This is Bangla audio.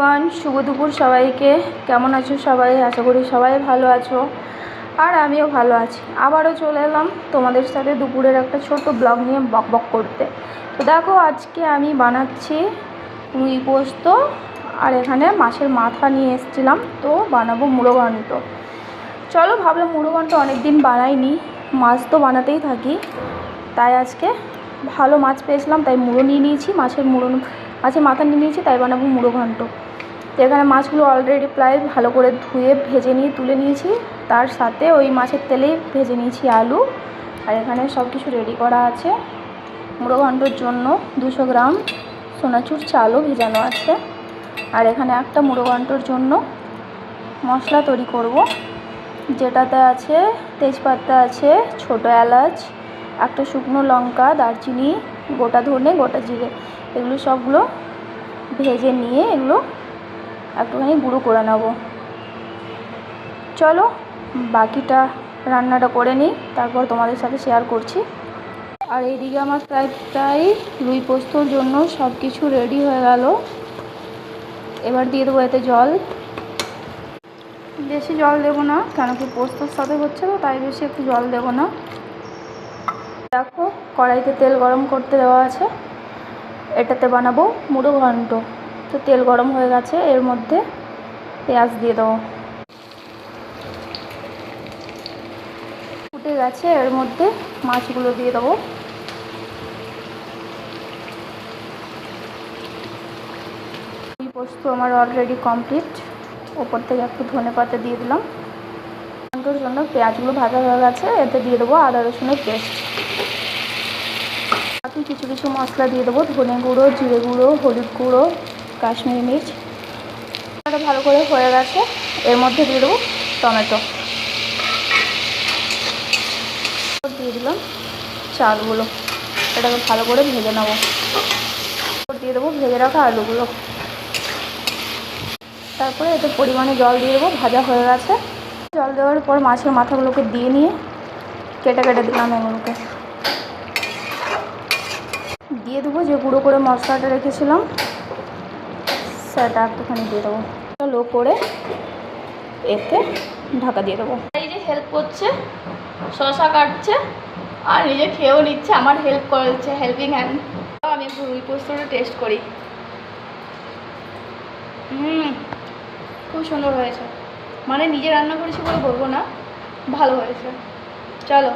এভরিওয়ান, শুভ দুপুর সবাইকে। কেমন আছো সবাই? আশা করি সবাই ভালো আছো, আর আমিও ভালো আছি। আবারও চলে এলাম তোমাদের সাথে দুপুরের একটা ছোট্ট ব্লগ নিয়ে বক করতে। তো দেখো, আজকে আমি বানাচ্ছি রুই পোস্ত, আর এখানে মাছের মাথা নিয়ে এসেছিলাম, তো বানাবো মুড়ো ঘন্ট। চলো, ভাবলাম মুড়ো ঘন্ট অনেক দিন বানাইনি, মাছ তো বানাতেই থাকি, তাই আজকে ভালো মাছ পেয়েছিলাম, তাই মুড়ো নিয়ে নিয়েছি, মাছের মাথা নিয়ে নিয়েছি, তাই বানাবো মুড়ো ঘন্ট। তো এখানে মাছগুলো অলরেডি প্রায় ভালো করে ধুয়ে ভেজে নিয়ে তুলে নিয়েছি, তার সাথে ওই মাছের তেলেই ভেজে নিয়েছি আলু। আর এখানে সব কিছু রেডি করা আছে। মুড়ো ঘন্টর জন্য 200 গ্রাম সোনাচুর চালও ভেজানো আছে। আর এখানে একটা মুড়ো ঘন্টর জন্য মশলা তৈরি করব, যেটাতে আছে তেজপাতা আছে, ছোটো এলাচ, একটা শুকনো লঙ্কা, দারচিনি, গোটা ধনে, গোটা জিরে, এগুলো সবগুলো ভেজে নিয়ে এগুলো একটুখানি গুঁড়ো করে নেব। চলো বাকিটা রান্নাটা করে নিই, তারপর তোমাদের সাথে শেয়ার করছি। আর এইদিকে আমার প্রায় রুই পোস্তর জন্য সব কিছু রেডি হয়ে গেল। এবার দিয়ে দেবো এতে জল। বেশি জল দেবো না, কেন কি পোস্তর সাথে হচ্ছে তো, তাই বেশি একটু জল দেবো না। দেখো, কড়াইতে তেল গরম করতে দেওয়া আছে, এটাতে বানাবো মুড়ো ঘন্ট। তো তেল গরম হয়ে গেছে, এর মধ্যে পেঁয়াজ দিয়ে দেবো। ফুটে গেছে, এর মধ্যে মাছগুলো দিয়ে দেবো। এই পোস্ত আমার অলরেডি কমপ্লিট। ওপর থেকে একটু ধনেপাতা দিয়ে দিলাম। ঘন্টার জন্য পেঁয়াজগুলো ভাজা হয়ে গেছে, এতে দিয়ে দেবো আদা রসুনের পেস্ট। বাকি কিছু কিছু মশলা দিয়ে দেবো, ধনে গুঁড়ো, জিরে গুঁড়ো, হলুদ গুঁড়ো, কাশ্মীরি মির্চ। এটা ভালো করে হয়ে গেছে, এর মধ্যে দিয়ে দেবো টমেটো। দিয়ে দিলাম চালগুলো, এটাকে ভালো করে ভেজে নেবো। দিয়ে দেবো ভেজে রাখা আলুগুলো। তারপরে এতে পরিমাণে জল দিয়ে দেবো। ভাজা হয়ে গেছে, জল দেওয়ার পর মাছের মাথাগুলোকে দিয়ে নিয়ে কেটে কেটে দিলাম এগুলোকে। দিয়ে দেবো যে গুঁড়ো করে মশলাটা রেখেছিলাম, সেটা একটুখানি দিয়ে দেবো। লো করে এতে ঢাকা দিয়ে দেবো। এই যে হেল্প করছে, শসা কাটছে আর নিজে খেয়েও নিচ্ছে, আমার হেল্প করছে, হেল্পিং হ্যান্ড। আমি একটু রুই পোস্তটা টেস্ট করি। খুব সুন্দর হয়েছে, মানে নিজে রান্না করেছি বলে বলবো না, ভালো হয়েছে। চলো।